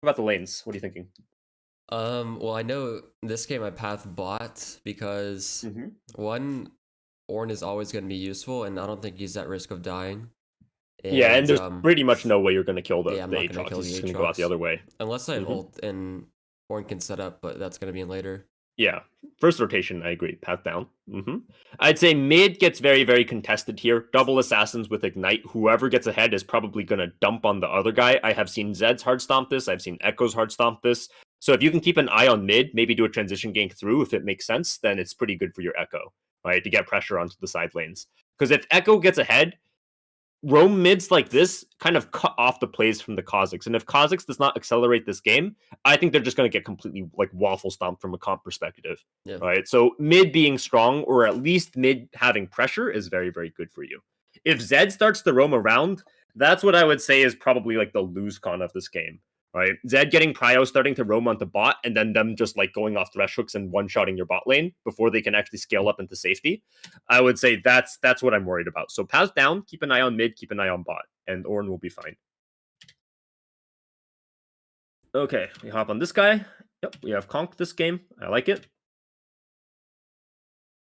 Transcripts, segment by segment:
What about the lanes? What are you thinking? Well, I know this game I path bot because Mm-hmm. one, Ornn is always going to be useful, and I don't think he's at risk of dying. Yeah, and And there's pretty much no way you're going to kill yeah, I'm the not going to Aatrox. kill He's the just going to go out the Aatrox other way. unless I Mm-hmm. ult and Ornn can set up, but that's going to be in later. Yeah, first rotation, I agree. Path down. I'd say mid gets very, very contested here. Double assassins with ignite. Whoever gets ahead is probably going to dump on the other guy. I have seen Zed's hard stomp this. I've seen Echo's hard stomp this. So if you can keep an eye on mid, maybe do a transition gank through if it makes sense, then it's pretty good for your Echo, right? To get pressure onto the side lanes. Because if Echo gets ahead, roam mids like this kind of cut off the plays from the Kha'Zix. And if Kha'Zix does not accelerate this game, I think they're just going to get completely like waffle stomped from a comp perspective. Yeah. Right. So mid being strong or at least mid having pressure is very, very good for you. If Zed starts to roam around, that's what I would say is probably like the lose con of this game. Right. Zed getting Prio starting to roam onto bot and then them just like going off thresh hooks and one-shotting your bot lane before they can actually scale up into safety. I would say that's what I'm worried about. So pass down, keep an eye on mid, keep an eye on bot, and Ornn will be fine. Okay, we hop on this guy. Yep, we have Conk this game. I like it.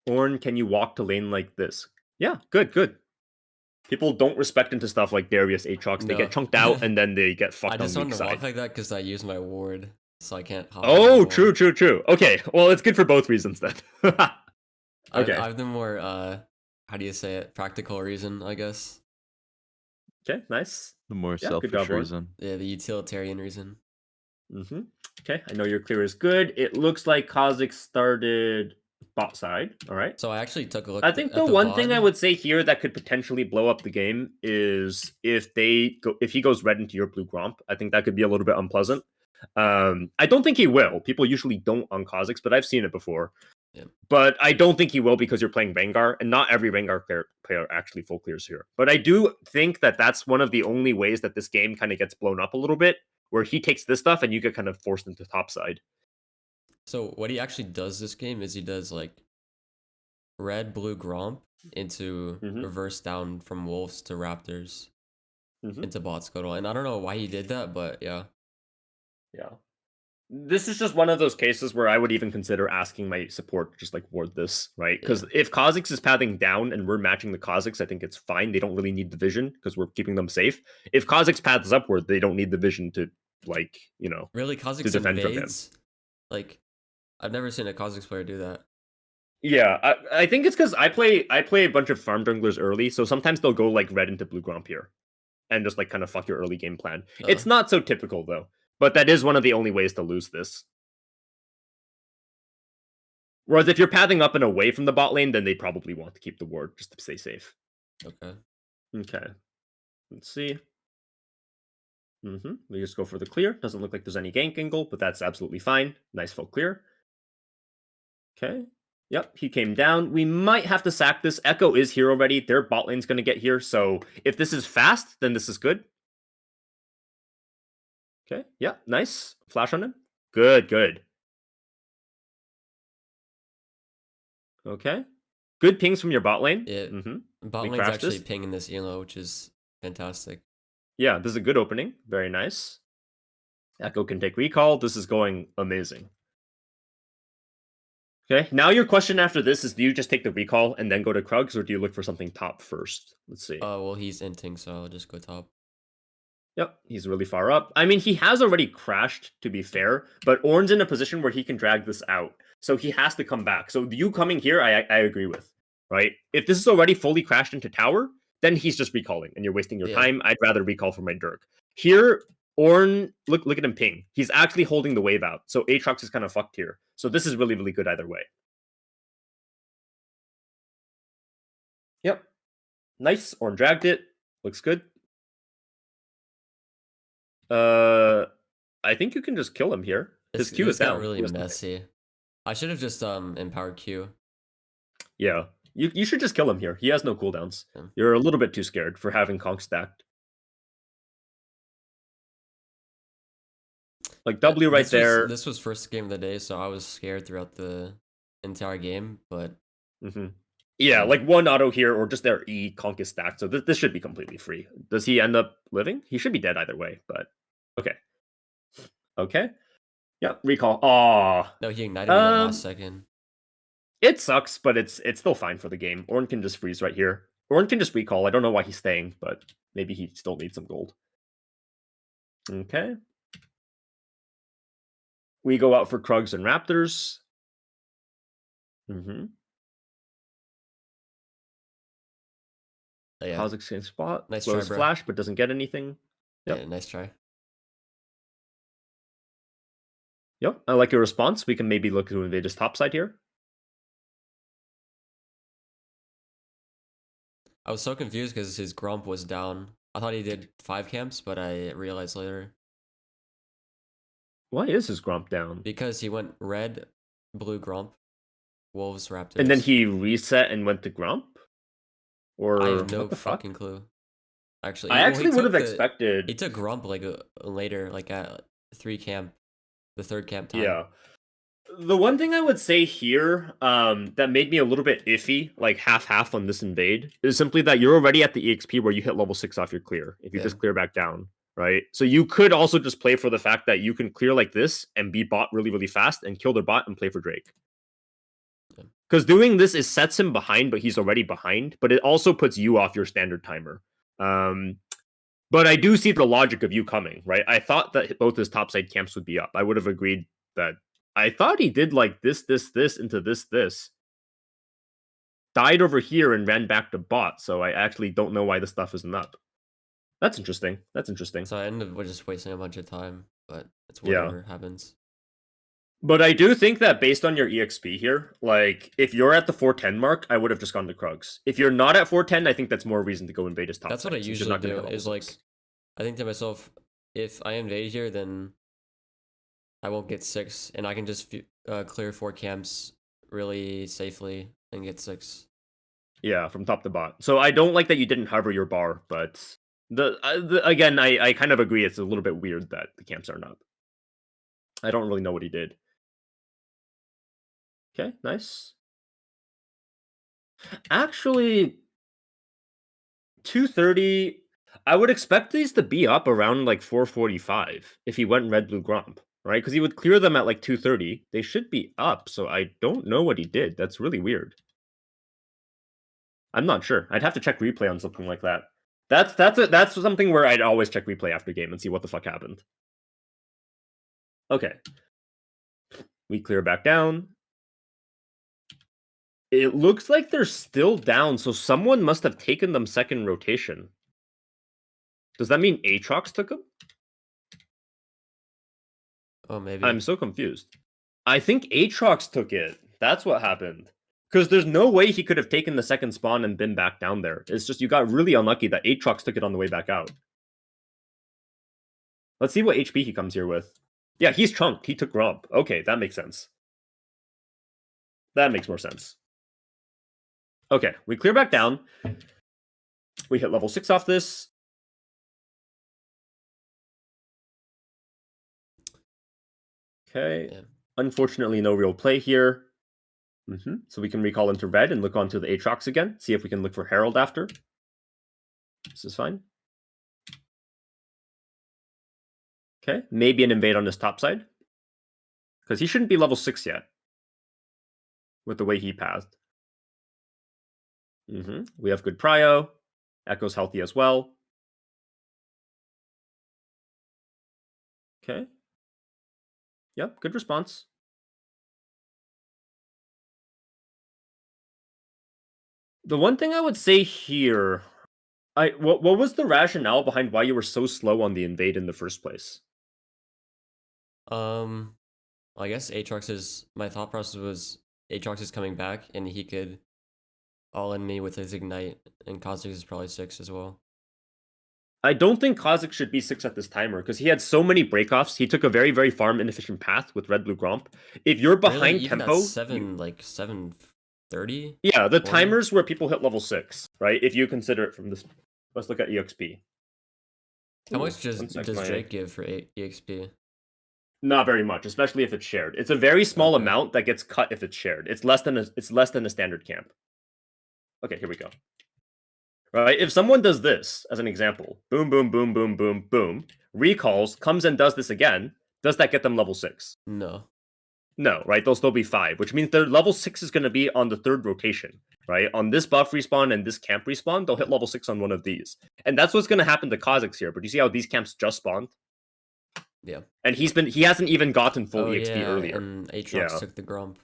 Ornn, can you walk to lane like this? Yeah, good, good. People don't respect into stuff like Darius Aatrox. They No. get chunked out and then they get I fucked on just wanted weak to walk side. like that because I use my ward, so I can't hop on the Oh, wall. true, true, true. Okay, well, it's good for both reasons then. Okay. I've the more how do you say it? Practical reason, I guess. Okay, nice. The more Yeah, good selfish job, Ornn. reason. Yeah, the utilitarian reason. Mm-hmm. Okay, I know your clear is good. It looks like Kha'Zix started bot side. All right. So I actually took a look I think at the the one thing I VOD. would say here that could potentially blow up the game is if he goes red into your blue Gromp. I think that could be a little bit unpleasant. I don't think he will. People usually don't on Kha'Zix, but I've seen it before. Yeah. But I don't think he will because you're playing Rengar, and not every Rengar player actually full clears here. But I do think that that's one of the only ways that this game kind of gets blown up a little bit, where he takes this stuff and you get kind of forced into topside. So what he actually does this game is he does like red, blue Gromp into Mm-hmm. reverse down from wolves to raptors Mm-hmm. into bot scuttle. And I don't know why he did that, but yeah. Yeah. This is just one of those cases where I would even consider asking my support to just like ward this, right? Yeah. Because if Kha'Zix is pathing down and we're matching the Kha'Zix, I think it's fine. They don't really need the vision because we're keeping them safe. If Kha'Zix paths upward, they don't need the vision to like, Really, to Kha'Zix defend from him. invades? Like, I've never seen a Kha'Zix player do that. Yeah, I think it's because I play a bunch of farm junglers early, so sometimes they'll go like red into blue Gromp here and just like kind of fuck your early game plan. It's not so typical though, but that is one of the only ways to lose this. Whereas if you're pathing up and away from the bot lane, then they probably want to keep the ward just to stay safe. Okay. Okay, let's see. We just go for the clear. Doesn't look like there's any gank angle, but that's absolutely fine. Nice full clear. Okay. Yep, he came down. We might have to sack this. Echo is here already. Their bot lane's going to get here. So if this is fast, then this is good. Okay. Yeah, nice. Flash on him. Good, good. Okay. Good pings from your bot lane. Yeah. Bot We lane's crashed actually this. pinging this elo, which is fantastic. Yeah, this is a good opening. Very nice. Echo can take recall. This is going amazing. Okay, now your question after this is, do you just take the recall and then go to Krugs, or do you look for something top first? Let's see. Well, he's inting, so I'll just go top. Yep, he's really far up. I mean, he has already crashed, to be fair, but Ornn's in a position where he can drag this out. So he has to come back. So you coming here, I agree with, right? If this is already fully crashed into tower, then he's just recalling, and you're wasting your time. I'd rather recall for my Dirk. Here, Ornn, look at him ping. He's actually holding the wave out. So Aatrox is kind of fucked here. So this is really, really good either way. Yep. Nice. Ornn dragged it. Looks good. I think you can just kill him here. His Q is down. Really messy. I should have just empowered Q. Yeah. You should just kill him here. He has no cooldowns. Yeah. You're a little bit too scared for having Conk stacked. Like W right there. This was first game of the day, so I was scared throughout the entire game, but Yeah, like one auto here or just their E, Conk is stacked. So this should be completely free. Does he end up living? He should be dead either way, but okay. Okay. Yep, recall. Aw. No, he ignited me the last second. It sucks, but it's still fine for the game. Ornn can just freeze right here. Ornn can just recall. I don't know why he's staying, but maybe he still needs some gold. Okay. We go out for Krugs and Raptors. Mm-hmm. Oh, yeah. Kha'Zix same spot. Nice Slows try, bro. flash, but doesn't get anything. Yep. Yeah, nice try. Yep. I like your response. We can maybe look to invade his top side here. I was so confused because his Grump was down. I thought he did 5 camps, but I realized later. Why is his Gromp down? Because he went red, blue Grump, Wolves, Raptors. And then he reset and went to Gromp? Or I have no what the fuck? fucking clue. Actually, I actually would have expected. He took Grump like later, like at 3 camp, the 3rd camp time. Yeah. The one thing I would say here that made me a little bit iffy, like half on this invade, is simply that you're already at the EXP where you hit level 6 off your clear if you just clear back down, right? So you could also just play for the fact that you can clear like this and be bot really, really fast and kill their bot and play for Drake. Because doing this is sets him behind, but he's already behind, but it also puts you off your standard timer. But I do see the logic of you coming, right? I thought that both his topside camps would be up. I would have agreed that. I thought he did like this into this. Died over here and ran back to bot, so I actually don't know why this stuff isn't up. That's interesting. That's interesting. So I ended up just wasting a bunch of time, but it's whatever happens. But I do think that based on your EXP here, like if you're at the 410 mark, I would have just gone to Krugs. If you're not at 410, I think that's more reason to go invade his top. That's what I usually do. Is like, I think to myself, if I invade here, then I won't get 6, and I can just clear 4 camps really safely and get 6. Yeah, from top to bot. So I don't like that you didn't hover your bar, but again, I kind of agree. It's a little bit weird that the camps aren't up. I don't really know what he did. Okay, nice. Actually, 230. I would expect these to be up around like 445 if he went red blue grump, right? Because he would clear them at like 230. They should be up, so I don't know what he did. That's really weird. I'm not sure. I'd have to check replay on something like that. That's something where I'd always check replay after game and see what the fuck happened. Okay. We clear back down. It looks like they're still down, so someone must have taken them second rotation. Does that mean Aatrox took them? Oh, maybe. I'm so confused. I think Aatrox took it. That's what happened. Because there's no way he could have taken the second spawn and been back down there. It's just you got really unlucky that Aatrox took it on the way back out. Let's see what HP he comes here with. Yeah, he's chunked. He took Romp. Okay, that makes sense. That makes more sense. Okay, we clear back down. We hit level 6 off this. Okay. Yeah. Unfortunately, no real play here. So we can recall into red and look onto the Aatrox again. See if we can look for Herald after. This is fine. Okay, maybe an invade on his top side. Because he shouldn't be level 6 yet. With the way he passed. We have good prio. Echo's healthy as well. Okay. Yep, good response. The one thing I would say here, what was the rationale behind why you were so slow on the invade in the first place? I guess my thought process was Aatrox is coming back and he could all in me with his ignite, and Kha'Zix is probably 6 as well. I don't think Kha'Zix should be 6 at this timer because he had so many breakoffs. He took a very, very farm inefficient path with red blue gromp. If you're behind really? Even tempo, at 730. Yeah, the 20? Timers where people hit level 6, right? If you consider it from this, let's look at EXP. How much does Drake give for EXP? Not very much, especially if it's shared. It's a very small amount that gets cut if it's shared. It's less than a standard camp. Okay, here we go. Right, if someone does this as an example, boom, boom, boom, boom, boom, boom, recalls, comes and does this again, Does that get them level 6? No. No, right? They'll still be 5, which means their level 6 is going to be on the 3rd rotation, right? On this buff respawn and this camp respawn, they'll hit level 6 on one of these. And that's what's going to happen to Kha'Zix here. But you see how these camps just spawned? Yeah. And he hasn't even gotten full Oh EXP yeah, earlier. and Aatrox Yeah. took the Grump.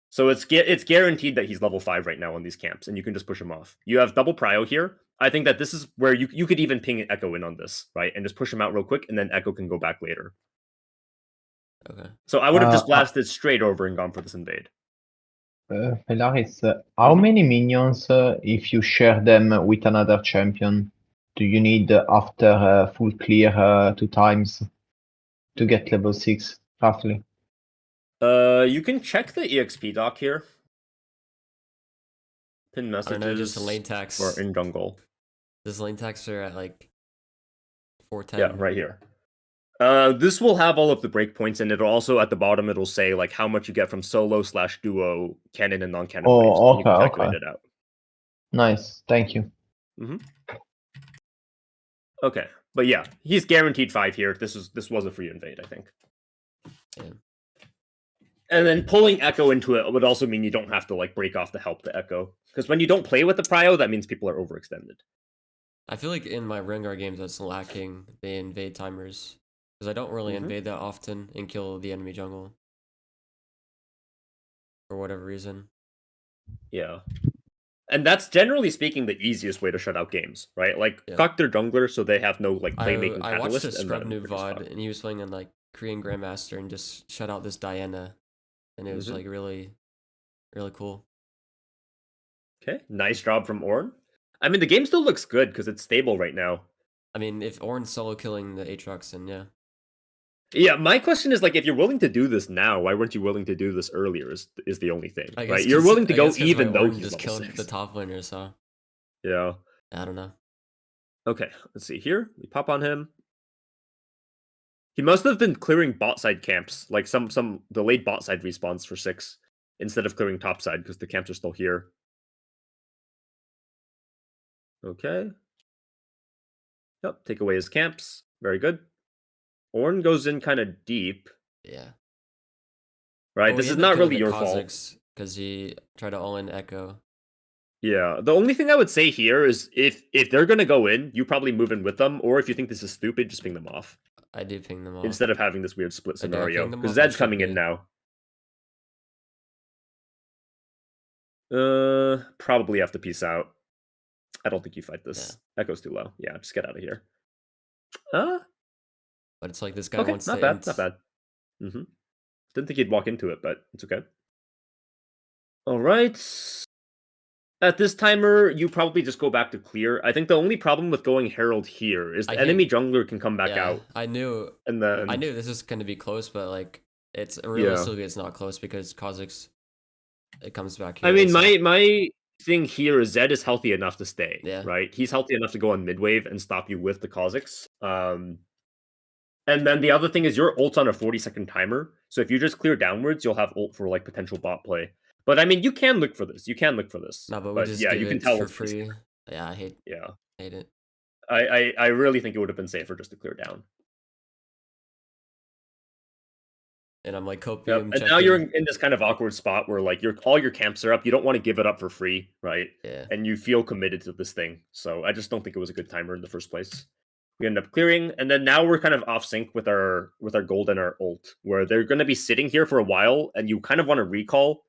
So it's guaranteed that he's level 5 right now on these camps, and you can just push him off. You have double prio here. I think that this is where you could even ping Echo in on this, right? And just push him out real quick, and then Echo can go back later. Okay. So I would have just blasted straight over and gone for this invade. Felaris, how many minions, if you share them with another champion, do you need after full clear 2 times to get level 6, roughly? You can check the EXP doc here. Pin I don't know, just messages lane tax. or in jungle. This lane tax are at like 410. Yeah, right here. This will have all of the breakpoints, and it'll also at the bottom it'll say like how much you get from solo/duo, canon and non-canon plays. Oh, And you can okay, calculate okay. it out. Nice, thank you. Okay, but yeah, he's guaranteed 5 here. This was a free invade, I think. Yeah. And then pulling Echo into it would also mean you don't have to like break off the help to Echo, because when you don't play with the prio, that means people are overextended. I feel like in my Rengar games that's lacking the invade timers. Because I don't really invade that often and kill the enemy jungle. For whatever reason. Yeah. And that's generally speaking the easiest way to shut out games, right? Like cuck their jungler so they have no like playmaking I watched catalyst. a Scrub new pretty VOD and he was playing on like Korean Grandmaster and just shut out this Diana. And it was like really, really cool. Okay, nice job from Ornn. I mean, the game still looks good because it's stable right now. I mean, if Ornn's solo killing the Aatrox, then yeah. Yeah, my question is like, if you're willing to do this now, why weren't you willing to do this earlier? Is the only thing, right? You're willing to go even though he's just level killed 6. the top laner, so Yeah. I don't know. Okay, let's see here. We pop on him. He must have been clearing bot side camps, like some delayed bot side respawns for 6 instead of clearing top side because the camps are still here. Okay. Yep, take away his camps. Very good. Ornn goes in kind of deep. Yeah. Right, this is not really your fault. Because he tried to all-in Echo. Yeah, the only thing I would say here is if they're gonna go in, you probably move in with them, or if you think this is stupid, just ping them off. I do ping them off. Instead of having this weird split Do I ping scenario. them Because off? Zed's coming in now. Probably have to peace out. I don't think you fight this. Echo's too low. Yeah, just get out of here. But it's like this guy wants not to bad, not bad. Didn't think he'd walk into it, but it's okay. All right. At this timer, you probably just go back to clear. I think the only problem with going Herald here is the enemy jungler can come back out. I knew this is going to be close, but like it's realistically it's not close because Kha'Zix it comes back here. I mean, my thing here is Zed is healthy enough to stay. Yeah. Right? He's healthy enough to go on mid wave and stop you with the Kha'Zix. And then the other thing is your ult's on a 40-second timer. So if you just clear downwards, you'll have ult for like potential bot play. But I mean, you can look for this. No, but we just yeah, give you can it tell for free. Yeah, I hate it. I really think it would have been safer just to clear down. And I'm like copium. And now you're in this kind of awkward spot where like all your camps are up. You don't want to give it up for free, right? Yeah. And you feel committed to this thing. So I just don't think it was a good timer in the first place. We end up clearing, and then now we're kind of off sync with our gold and our ult, where they're going to be sitting here for a while, and you kind of want to recall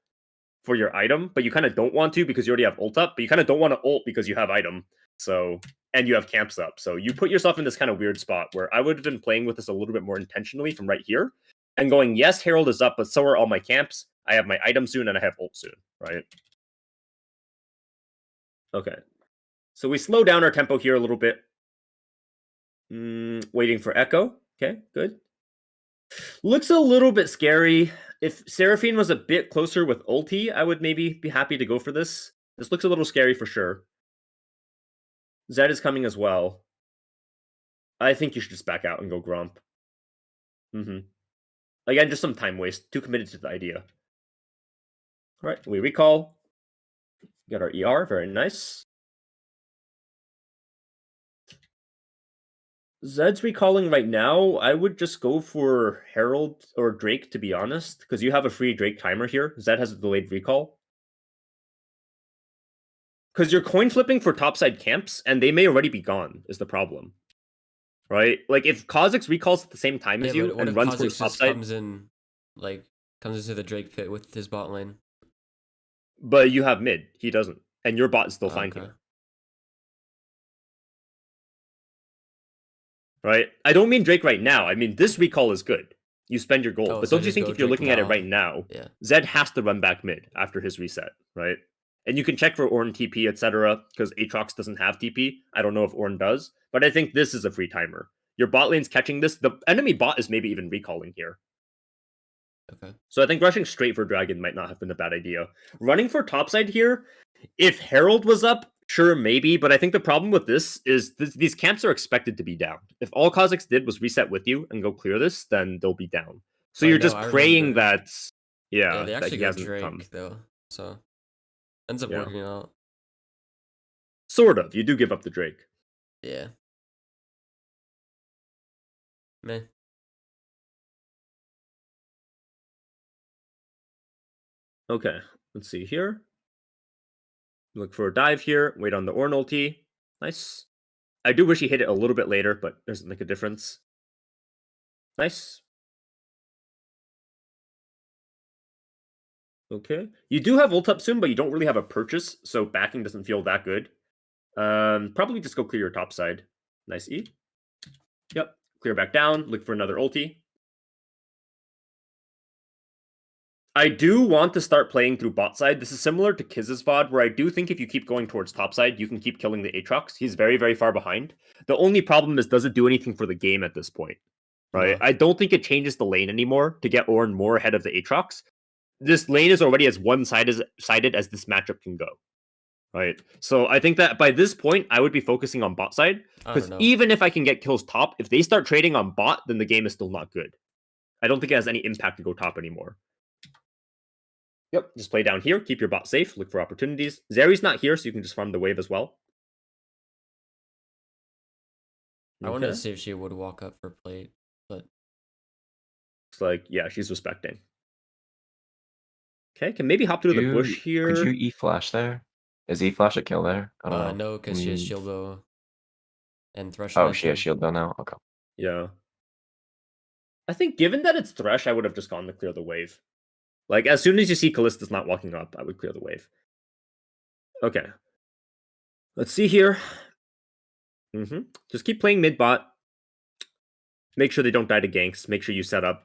for your item, but you kind of don't want to because you already have ult up, but you kind of don't want to ult because you have item. So, and you have camps up. So you put yourself in this kind of weird spot where I would have been playing with this a little bit more intentionally from right here and going, yes, Herald is up, but so are all my camps. I have my item soon and I have ult soon, right? Okay. So we slow down our tempo here a little bit. Waiting for Echo. Okay, good. Looks a little bit scary. If Seraphine was a bit closer with ulti, I would maybe be happy to go for this. This looks a little scary for sure. Zed is coming as well. I think you should just back out and go Grump. Again, just some time waste. Too committed to the idea. All right, we recall. Got our ER, very nice. Zed's recalling right now. I would just go for Herald or Drake, to be honest, because you have a free Drake timer here. Zed has a delayed recall. Because you're coin flipping for topside camps, and they may already be gone, is the problem. Right? Like, if Kha'Zix recalls at the same time Yeah, as you but what and if runs Kha'Zix towards just topside, comes into the Drake pit with his bot lane? but you have mid, he doesn't. And your bot is still fine Okay. here. Right? I don't mean Drake right now. I mean, this recall is good. You spend your gold. Oh, but so don't you just think go if you're Drake looking at it now? right now, Yeah. Zed has to run back mid after his reset, right? And you can check for Ornn TP, etc., because Aatrox doesn't have TP. I don't know if Ornn does, but I think this is a free timer. Your bot lane's catching this. The enemy bot is maybe even recalling here. Okay. So I think rushing straight for Dragon might not have been a bad idea. Running for topside here, if Herald was up, sure, maybe, but I think the problem with this is these camps are expected to be down. If all Kha'Zix did was reset with you and go clear this, then they'll be down. So Wait, you're no, just I praying remember. that, Yeah, yeah, they that actually he go hasn't Drake come. though, so ends up Yeah. working out. Sort of. You do give up the Drake. Yeah. Meh. Okay, let's see here. Look for a dive here. Wait on the Ornn ulti. Nice. I do wish he hit it a little bit later, but it doesn't make a difference. Nice. Okay. You do have ult up soon, but you don't really have a purchase, so backing doesn't feel that good. Probably just go clear your top side. Nice E. Yep. Clear back down. Look for another ulti. I do want to start playing through bot side. This is similar to Kiz's VOD, where I do think if you keep going towards top side, you can keep killing the Aatrox. He's very, very far behind. The only problem is, does it do anything for the game at this point? Right? No. I don't think it changes the lane anymore to get Ornn more ahead of the Aatrox. This lane is already as one-sided as this matchup can go. Right? So I think that by this point, I would be focusing on bot side. I Because don't know. even if I can get kills top, if they start trading on bot, then the game is still not good. I don't think it has any impact to go top anymore. Yep, just play down here, keep your bot safe, look for opportunities. Zeri's not here, so you can just farm the wave as well. I wanted to see if she would walk up for plate, but It's like, yeah, she's respecting. Okay, can maybe hop through the bush here. Could you E-flash there? Is E-flash a kill there? I don't know. no, because she has shield bow and thresh. Oh, she has shield bow now? Okay. Yeah. I think given that it's Thresh, I would have just gone to clear the wave. Like, as soon as you see Callista's not walking up, I would clear the wave. Okay. Let's see here. Just keep playing mid-bot. Make sure they don't die to ganks. Make sure you set up.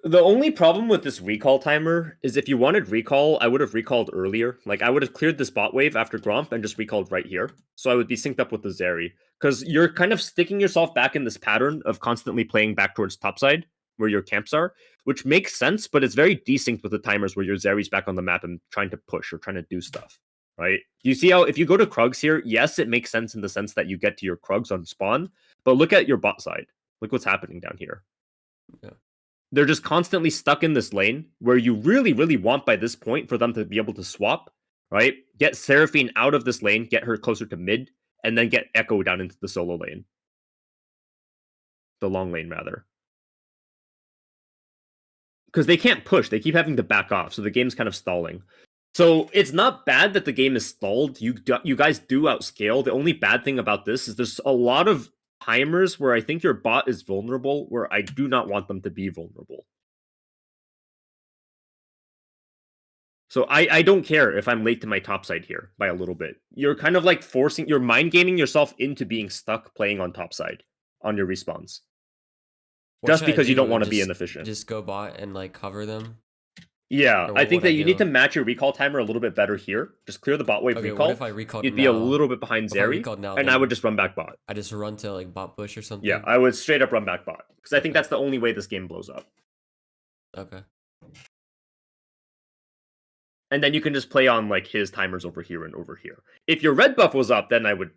The only problem with this recall timer is if you wanted recall, I would have recalled earlier. Like, I would have cleared this bot wave after Gromp and just recalled right here. So I would be synced up with the Zeri. Because you're kind of sticking yourself back in this pattern of constantly playing back towards topside, where your camps are, which makes sense, but it's very desynced with the timers where your Zeri's back on the map and trying to push or trying to do stuff, right? You see how, if you go to Krugs here, yes, it makes sense in the sense that you get to your Krugs on spawn, but look at your bot side. Look what's happening down here. Yeah. They're just constantly stuck in this lane where you really, really want by this point for them to be able to swap, right? Get Seraphine out of this lane, get her closer to mid, and then get Echo down into the solo lane. The long lane, rather. Because they can't push. They keep having to back off, so the game's kind of stalling. So it's not bad that the game is stalled. You guys do outscale. The only bad thing about this is there's a lot of timers where I think your bot is vulnerable, where I do not want them to be vulnerable. So I don't care if I'm late to my topside here by a little bit. You're kind of like you're mind gaming yourself into being stuck playing on topside on your respawns. What Just should I because you do? don't want to be inefficient. Just go bot and like cover them. Yeah, Or I what think would I that you need do? to match your recall timer a little bit better here. Just clear the bot wave Okay, recall. what if I recalled You'd now? be a little bit behind If I Zeri, recalled now, and I then would just run back bot. I just run to like bot bush or something. Yeah, I would straight up run back bot because I think that's the only way this game blows up. Okay. And then you can just play on like his timers over here and over here. If your red buff was up, then I would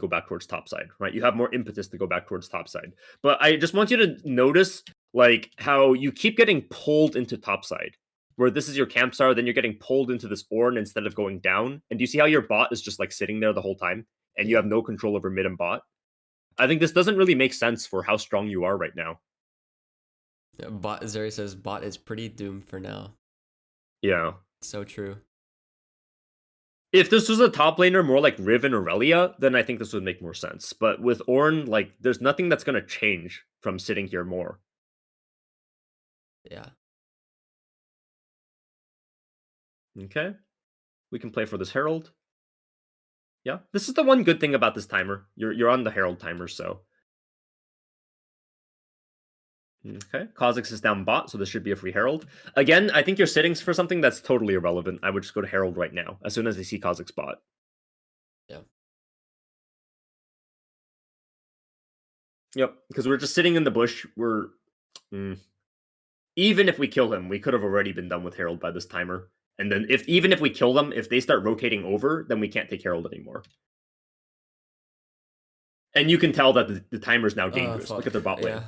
go back towards topside, right? You have more impetus to go back towards topside. But I just want you to notice like how you keep getting pulled into topside. where this is your campstar, then you're getting pulled into this Ornn instead of going down. And do you see how your bot is just like sitting there the whole time, and you have no control over mid and bot? I think this doesn't really make sense for how strong you are right now. Yeah, Zeri says bot is pretty doomed for now. Yeah. So true. If this was a top laner more like Riven or Relia, then I think this would make more sense. But with Ornn, like, there's nothing that's going to change from sitting here more. Yeah. Okay. We can play for this Herald. Yeah. This is the one good thing about this timer. You're on the Herald timer, so. Okay. Kha'Zix is down bot, so this should be a free Herald. Again, I think you're sitting for something that's totally irrelevant. I would just go to Herald right now, as soon as they see Kha'Zix bot. Yeah. Yep, because we're just sitting in the bush. We're even if we kill him, we could have already been done with Herald by this timer. And then even if we kill them, if they start rotating over, then we can't take Herald anymore. And you can tell that the timer is now dangerous. Look at their bot lane,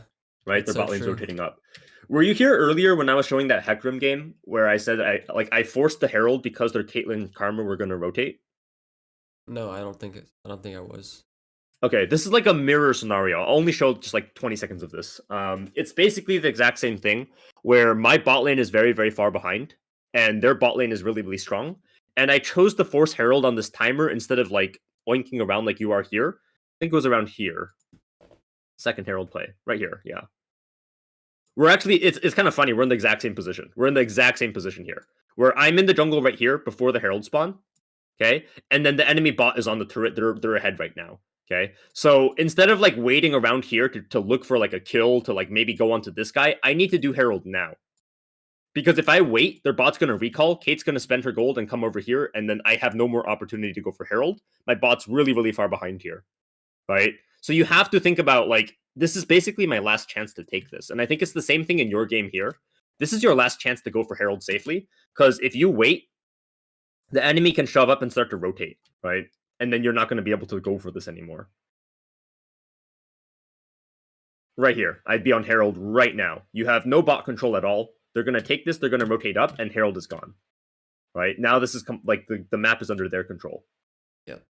right? Their bot lane's rotating up. Were you here earlier when I was showing that Hecarim game where I said I forced the Herald because their Caitlyn and Karma were going to rotate? No, I don't think I was. Okay, this is like a mirror scenario. I'll only show just like 20 seconds of this. It's basically the exact same thing where my bot lane is very, very far behind and their bot lane is really, really strong. And I chose to force Herald on this timer instead of like oinking around like you are here. I think it was around here. Second Herald play. Right here, yeah. We're actually, it's kind of funny. We're in the exact same position. We're in the exact same position here. Where I'm in the jungle right here before the Herald spawn. Okay? And then the enemy bot is on the turret. They're ahead right now. Okay, so instead of like waiting around here to look for like a kill to like maybe go onto this guy, I need to do Herald now. Because if I wait, their bot's going to recall, Kate's going to spend her gold and come over here, and then I have no more opportunity to go for Herald. My bot's really, really far behind here, right? So you have to think about like, this is basically my last chance to take this. And I think it's the same thing in your game here. This is your last chance to go for Herald safely, because if you wait, the enemy can shove up and start to rotate, right? And then you're not going to be able to go for this anymore. Right here. I'd be on Herald right now. You have no bot control at all. They're going to take this, they're going to rotate up, and Herald is gone. Right? Now this is like the map is under their control. Yep.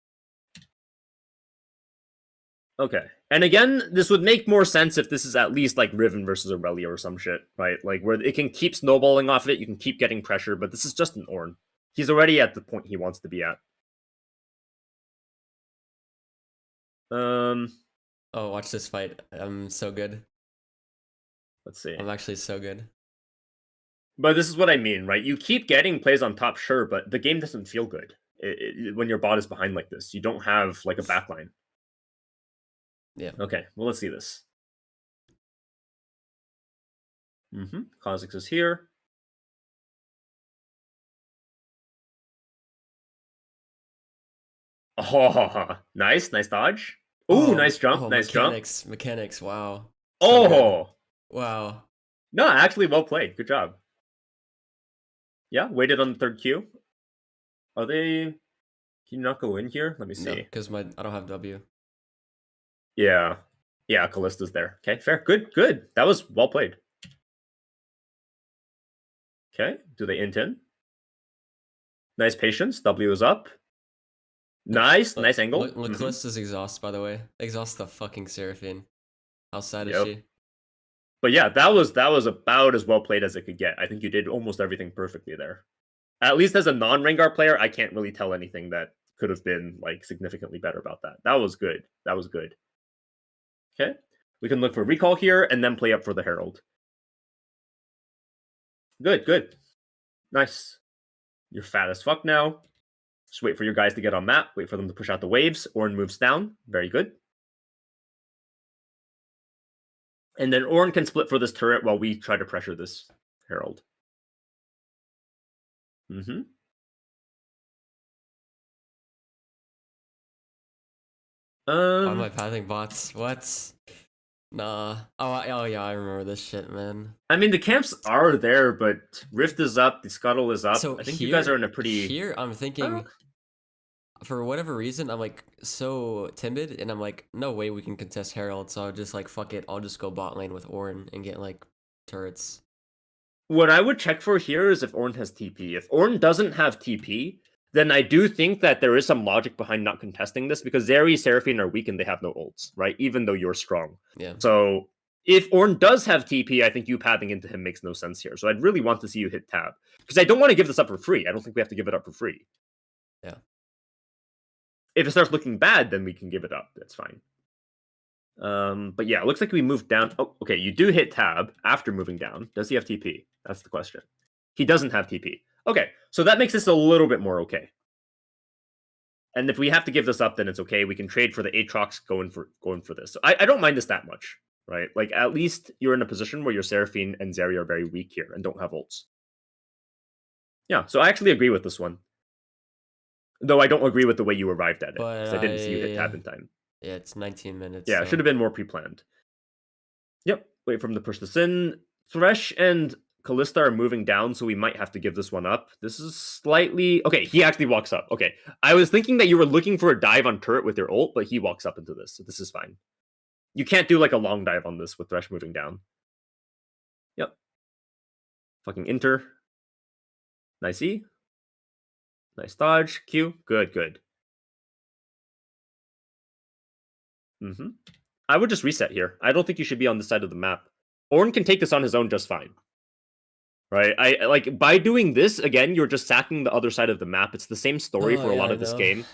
Okay. And again, this would make more sense if this is at least like Riven versus Aurelia or some shit, right? Like where it can keep snowballing off of it, you can keep getting pressure, but this is just an Ornn. He's already at the point he wants to be at. Oh, watch this fight. I'm so good. Let's see. I'm actually so good. But this is what I mean, right? You keep getting plays on top, sure, but the game doesn't feel good when your bot is behind like this. You don't have like a backline. Yeah. Okay, well, let's see this. Kha'Zix is here. Oh, nice dodge. Ooh, nice jump, nice Mechanics, wow. Oh! Wow. No, actually, well played. Good job. Yeah, waited on the third Q. Are they... Can you not go in here? Let me see. No, because I don't have W. Yeah. Yeah, Kallista's there. Okay, fair. Good. That was well played. Okay, do they int in? Nice patience. W is up. Nice angle. Look, Kallista's exhaust, by the way. Exhaust the fucking Seraphine. How sad is she? But yeah, that was about as well played as it could get. I think you did almost everything perfectly there. At least as a non-Rengar player, I can't really tell anything that could have been like significantly better about that. That was good. Okay. We can look for recall here and then play up for the Herald. Good. Nice. You're fat as fuck now. Just wait for your guys to get on map. Wait for them to push out the waves. Ornn moves down. Very good. And then Ornn can split for this turret while we try to pressure this Herald. Why am I pathing bots? What? Nah. Oh yeah, I remember this shit, man. I mean, the camps are there, but Rift is up, the Scuttle is up. So I think you guys are in a pretty... Here, I'm thinking... For whatever reason, I'm like so timid, and I'm like, no way we can contest Herald, so I'll just like, fuck it, I'll just go bot lane with Ornn and get like turrets. What I would check for here is if Ornn has TP. If Ornn doesn't have TP, then I do think that there is some logic behind not contesting this because Zeri, Seraphine are weak and they have no ults, right? Even though you're strong. Yeah. So if Ornn does have TP, I think you pathing into him makes no sense here. So I'd really want to see you hit tab. Because I don't want to give this up for free. I don't think we have to give it up for free. Yeah. If it starts looking bad, then we can give it up. That's fine. But yeah, it looks like we moved down. Oh, okay, you do hit tab after moving down. Does he have TP? That's the question. He doesn't have TP. Okay, so that makes this a little bit more okay. And if we have to give this up, then it's okay. We can trade for the Aatrox going for this. So I don't mind this that much, right? Like at least you're in a position where your Seraphine and Zeri are very weak here and don't have ults. Yeah, so I actually agree with this one. Though I don't agree with the way you arrived at it. Because I didn't see you hit tab in time. Yeah, it's 19 minutes. Yeah, it should have been more pre-planned. Yep, wait for him to push this in. Thresh and Callista are moving down, so we might have to give this one up. This is slightly... Okay, he actually walks up. Okay, I was thinking that you were looking for a dive on turret with your ult, but he walks up into this, so this is fine. You can't do like a long dive on this with Thresh moving down. Yep. Fucking enter. Nice E. Nice dodge. Q. Good, good. I would just reset here. I don't think you should be on this side of the map. Ornn can take this on his own just fine. Right? I like by doing this, again, you're just sacking the other side of the map. It's the same story for a lot of this game.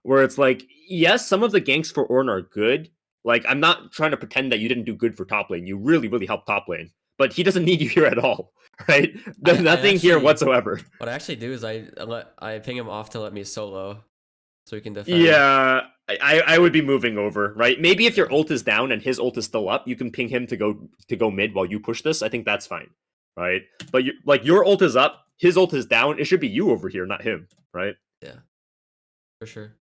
Where it's like, yes, some of the ganks for Ornn are good. Like, I'm not trying to pretend that you didn't do good for top lane. You really, really helped top lane. But he doesn't need you here at all. Right? There's nothing here whatsoever. What I actually do is I ping him off to let me solo. So he can defend. Yeah, I would be moving over, right? Maybe if your ult is down and his ult is still up, you can ping him to go mid while you push this. I think that's fine, right? But your ult is up, his ult is down. It should be you over here, not him, right? Yeah, for sure.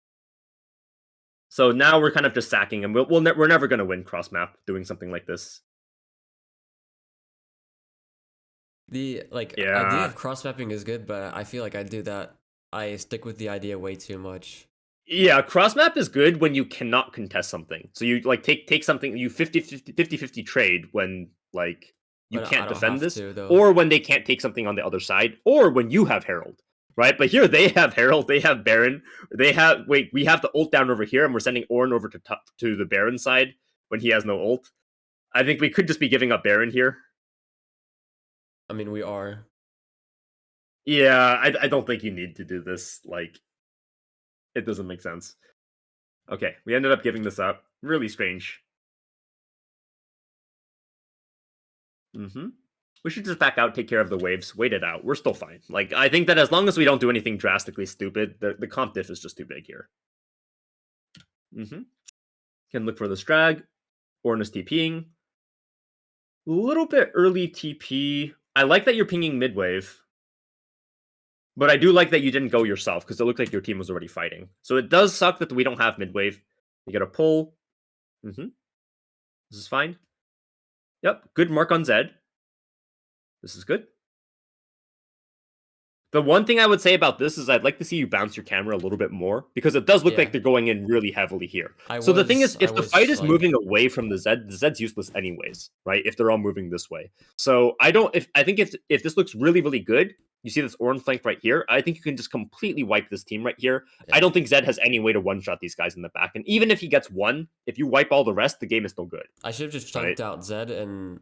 So now we're kind of just sacking him. We're never gonna win cross map doing something like this. The idea of cross mapping is good, but I feel like I do that. I stick with the idea way too much. Yeah, cross map is good when you cannot contest something. So you like take something, you 50-50 trade when like you can't defend this, or when they can't take something on the other side, or when you have Herald, right? But here they have Herald, they have Baron, we have the ult down over here, and we're sending Ornn over to the Baron side when he has no ult. I think we could just be giving up Baron here. I mean, we are. Yeah, I don't think you need to do this. Like, it doesn't make sense. Okay, we ended up giving this up. Really strange. We should just back out, take care of the waves, wait it out. We're still fine. Like, I think that as long as we don't do anything drastically stupid, the comp diff is just too big here. Can look for the drag. Ornn is TPing. A little bit early TP. I like that you're pinging mid-wave. But I do like that you didn't go yourself, because it looked like your team was already fighting. So it does suck that we don't have mid-wave. You get a pull. This is fine. Yep, good mark on Zed. This is good. The one thing I would say about this is I'd like to see you bounce your camera a little bit more, because it does look like they're going in really heavily here. The thing is, if the fight is moving away from the Zed's useless anyways, right? If they're all moving this way. So I think if this looks really, really good, you see this orange flank right here, I think you can just completely wipe this team right here. Yeah. I don't think Zed has any way to one-shot these guys in the back. And even if he gets one, if you wipe all the rest, the game is still good. I should have just chunked out Zed and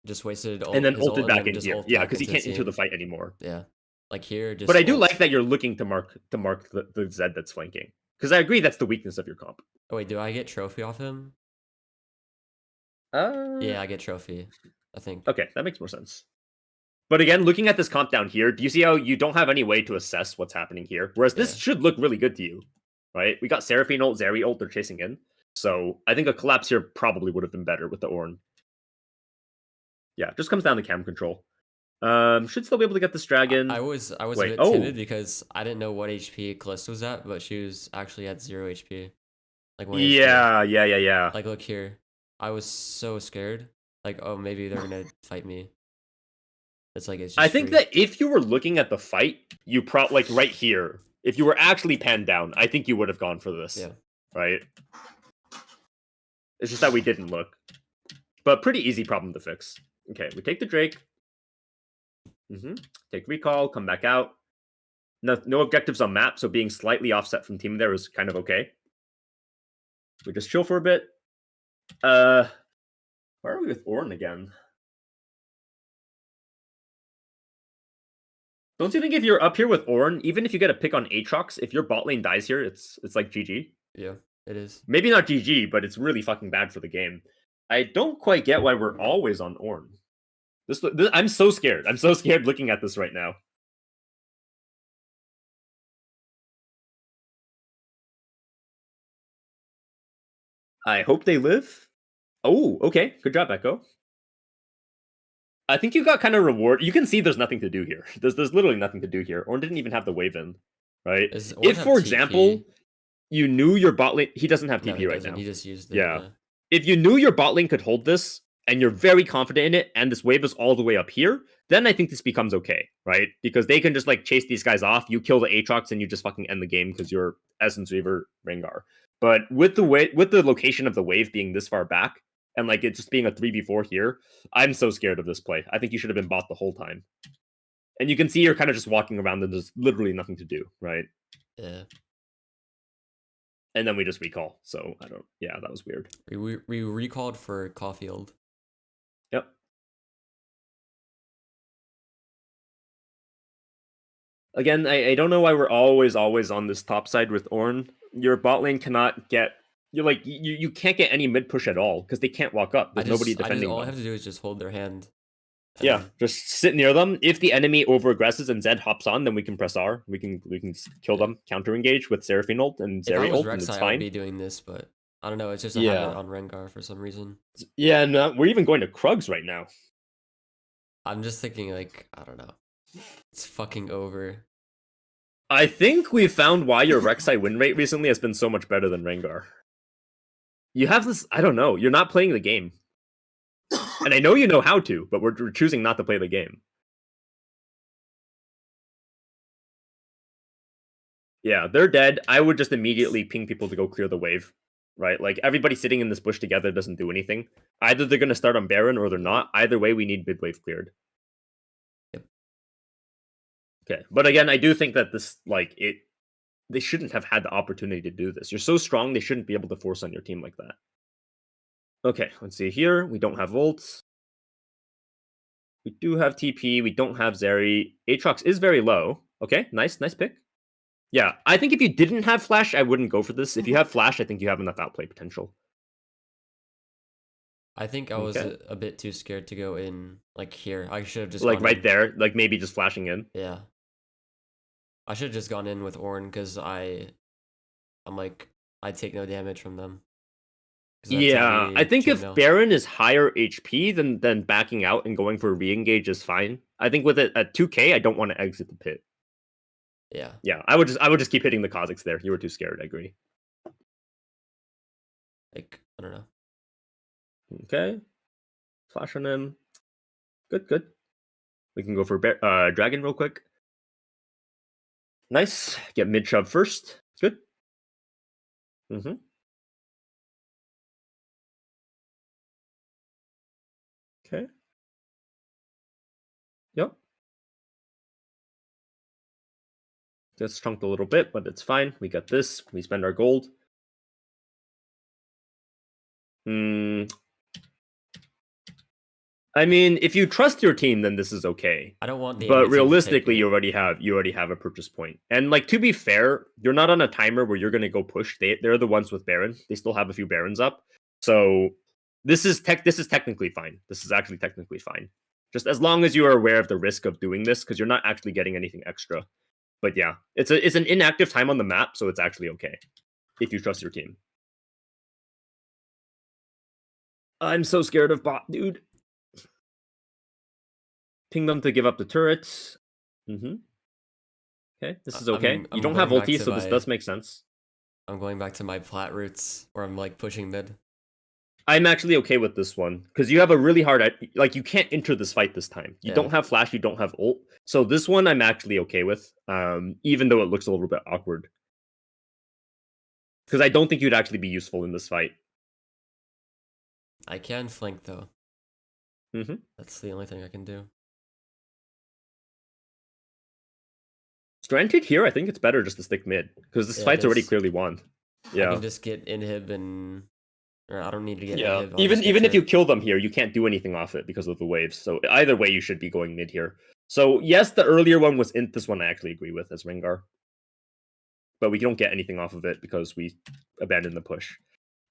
just wasted and then ulted back in here. Yeah, because he can't enter the fight anymore. Yeah. Like here, just. But I do like that you're looking to mark the Zed that's flanking. Because I agree that's the weakness of your comp. Oh wait, do I get trophy off him? Yeah, I get trophy, I think. Okay, that makes more sense. But again, looking at this comp down here, do you see how you don't have any way to assess what's happening here? Whereas this should look really good to you, right? We got Seraphine ult, Zeri ult, they're chasing in. So I think a collapse here probably would have been better with the Ornn. Yeah, just comes down to cam control. Should still be able to get this dragon. I was a bit timid because I didn't know what HP Callista was at, but she was actually at 0 HP. Like 1 HP. Yeah. Like look here. I was so scared. Like, oh, maybe they're gonna fight me. It's like it's just I think that if you were looking at the fight, you like right here, if you were actually panned down, I think you would have gone for this. Yeah. Right? It's just that we didn't look. But pretty easy problem to fix. Okay, we take the Drake. Take recall, come back out. No objectives on map, so being slightly offset from team there is kind of okay. We just chill for a bit. Where are we with Ornn again? Don't you think if you're up here with Ornn, even if you get a pick on Aatrox, if your bot lane dies here, it's like GG? Yeah, it is. Maybe not GG, but it's really fucking bad for the game. I don't quite get why we're always on Ornn. This I'm so scared. I'm so scared looking at this right now. I hope they live. Oh, okay. Good job, Echo. I think you got kind of reward. You can see there's nothing to do here. There's literally nothing to do here. Ornn didn't even have the wave in, right? If, for example, you knew your bot lane... He doesn't have TP right now. He just used it. Yeah. If you knew your bot lane could hold this, and you're very confident in it, and this wave is all the way up here, then I think this becomes okay, right? Because they can just, like, chase these guys off. You kill the Aatrox, and you just fucking end the game because you're Essence Reaver Rengar. But with the location of the wave being this far back, and like it just being a 3v4 here, I'm so scared of this play. I think you should have been bot the whole time. And you can see you're kind of just walking around and there's literally nothing to do, right? Yeah. And then we just recall. So I don't... Yeah, that was weird. We recalled for Caulfield. Yep. Again, I don't know why we're always on this top side with Ornn. Your bot lane cannot get... You're like, you can't get any mid push at all because they can't walk up. There's nobody defending all them. I have to do is just hold their hand. Yeah, just sit near them. If the enemy over aggresses and Zed hops on, then we can press R. We can kill them, counter engage with Seraphine ult and Zeri ult, and it's fine. I would be doing this, but I don't know. It's just a habit on Rengar for some reason. Yeah, no, we're even going to Krugs right now. I'm just thinking, like, I don't know. It's fucking over. I think we found why your Rek'Sai win rate recently has been so much better than Rengar. You have this... I don't know. You're not playing the game. And I know you know how to, but we're choosing not to play the game. Yeah, they're dead. I would just immediately ping people to go clear the wave, right? Like, everybody sitting in this bush together doesn't do anything. Either they're going to start on Baron or they're not. Either way, we need mid wave cleared. Yep. Okay, but again, I do think that this, like, they shouldn't have had the opportunity to do this. You're so strong, they shouldn't be able to force on your team like that. Okay, let's see here. We don't have ults. We do have TP. We don't have Zeri. Aatrox is very low. Okay, nice pick. Yeah, I think if you didn't have Flash, I wouldn't go for this. If you have Flash, I think you have enough outplay potential. I think I was a bit too scared to go in, like, here. I should have just like right there, like maybe just flashing in. Yeah. I should have just gone in with Ornn because I'm like, I take no damage from them. Yeah, I think if Baron is higher HP, then backing out and going for a re-engage is fine. I think with it at 2k, I don't want to exit the pit. Yeah. Yeah, I would just keep hitting the Kha'Zix there. You were too scared, I agree. Like, I don't know. Okay. Flash on him. Good. We can go for Dragon real quick. Nice. Get mid shove first. Good. Okay. Yep. Just chunked a little bit, but it's fine. We got this. We spend our gold. I mean, if you trust your team, then this is okay. I don't want the... But realistically, you already have a purchase point. And like, to be fair, you're not on a timer where you're gonna go push. They're the ones with Baron. They still have a few Barons up. So this is technically fine. This is actually technically fine. Just as long as you are aware of the risk of doing this, because you're not actually getting anything extra. But yeah, it's an inactive time on the map, so it's actually okay if you trust your team. I'm so scared of bot, dude. Ping them to give up the turrets. Okay, this is okay. You don't have ulti, so this does make sense. I'm going back to my plat roots, where I'm like pushing mid. I'm actually okay with this one, because you have a really hard... Like, you can't enter this fight this time. You don't have flash, you don't have ult. So this one I'm actually okay with, even though it looks a little bit awkward. Because I don't think you'd actually be useful in this fight. I can flank, though. That's the only thing I can do. Granted, here I think it's better just to stick mid because this Yeah, it fight's already is. clearly won. I Yeah, can just get inhib and, or I don't need to get yeah. inhib. I'll Even just get even if you turret. kill them here, you can't do anything off it because of the waves. So either way, you should be going mid here. So yes, the earlier one was int. This one I actually agree with as Rengar, but we don't get anything off of it because we abandoned the push.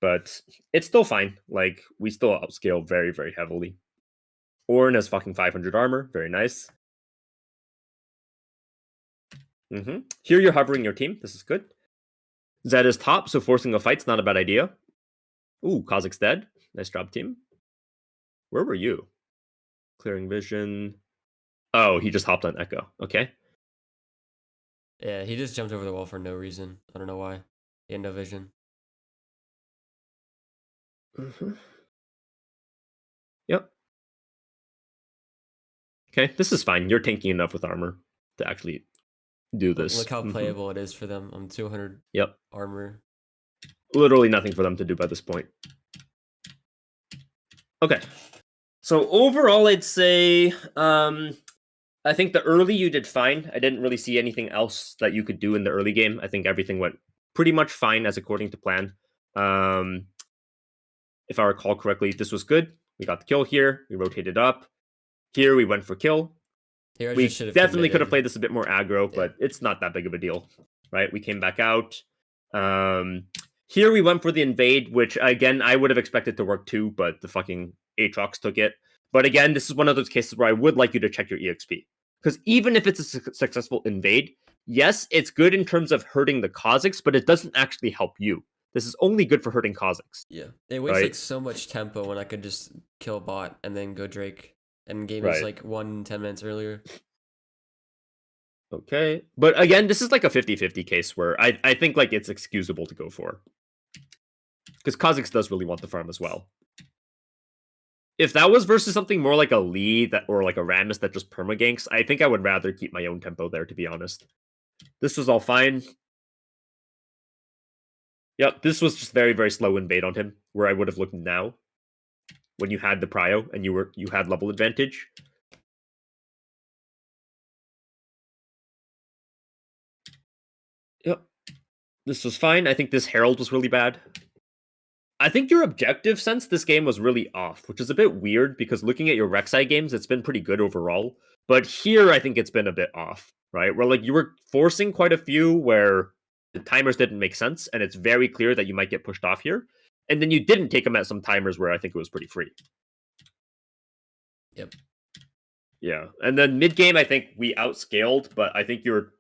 But it's still fine. Like we still outscale very very heavily. Ornn has fucking 500 armor. Very nice. Here you're hovering your team. This is good. Zed is top, so forcing a fight's not a bad idea. Ooh, Kha'Zix's dead. Nice job, team. Where were you? Clearing vision. Oh, he just hopped on Echo. Okay. Yeah, he just jumped over the wall for no reason. I don't know why. He had no vision. Yep. Okay, this is fine. You're tanking enough with armor to actually do this. Look how playable it is for them. I'm 200 Yep. armor. Literally nothing for them to do by this point. Okay. So overall, I'd say I think the early you did fine. I didn't really see anything else that you could do in the early game. I think everything went pretty much fine as according to plan. If I recall correctly, this was good. We got the kill here. We rotated up. Here we went for kill. Here I We just should have definitely could have committed. played this a bit more aggro, but it's not that big of a deal, right? We came back out. Here we went for the invade, which again I would have expected to work too, but the fucking Aatrox took it. But again, this is one of those cases where I would like you to check your EXP. Because even if it's a successful invade, yes, it's good in terms of hurting the Kha'Zix, but it doesn't actually help you. This is only good for hurting Kha'Zix. Yeah, it wastes right? like so much tempo when I could just kill bot and then go Drake. And game Right. is like 10 minutes earlier. Okay. But again, this is like a 50-50 case where I think like it's excusable to go for. Because Kha'Zix does really want the farm as well. If that was versus something more like a Lee that or like a Rammus that just permaganks, I think I would rather keep my own tempo there, to be honest. This was all fine. Yep, this was just very, very slow invade on him, where I would have looked now when you had the prio and you had level advantage. Yep. This was fine. I think this Herald was really bad. I think your objective sense this game was really off, which is a bit weird because looking at your Rek'Sai games, it's been pretty good overall. But here, I think it's been a bit off, right? Where like you were forcing quite a few where the timers didn't make sense, and it's very clear that you might get pushed off here. And then you didn't take them at some timers where I think it was pretty free. Yep. Yeah. And then mid game, I think we outscaled, but I think your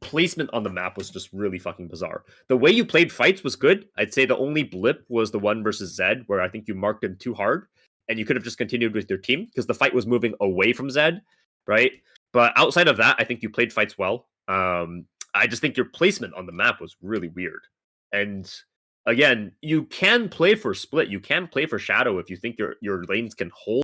placement on the map was just really fucking bizarre. The way you played fights was good. I'd say the only blip was the one versus Zed, where I think you marked him too hard, and you could have just continued with your team because the fight was moving away from Zed, right? But outside of that, I think you played fights well. I just think your placement on the map was really weird. And again, you can play for split, you can play for shadow if you think your lanes can hold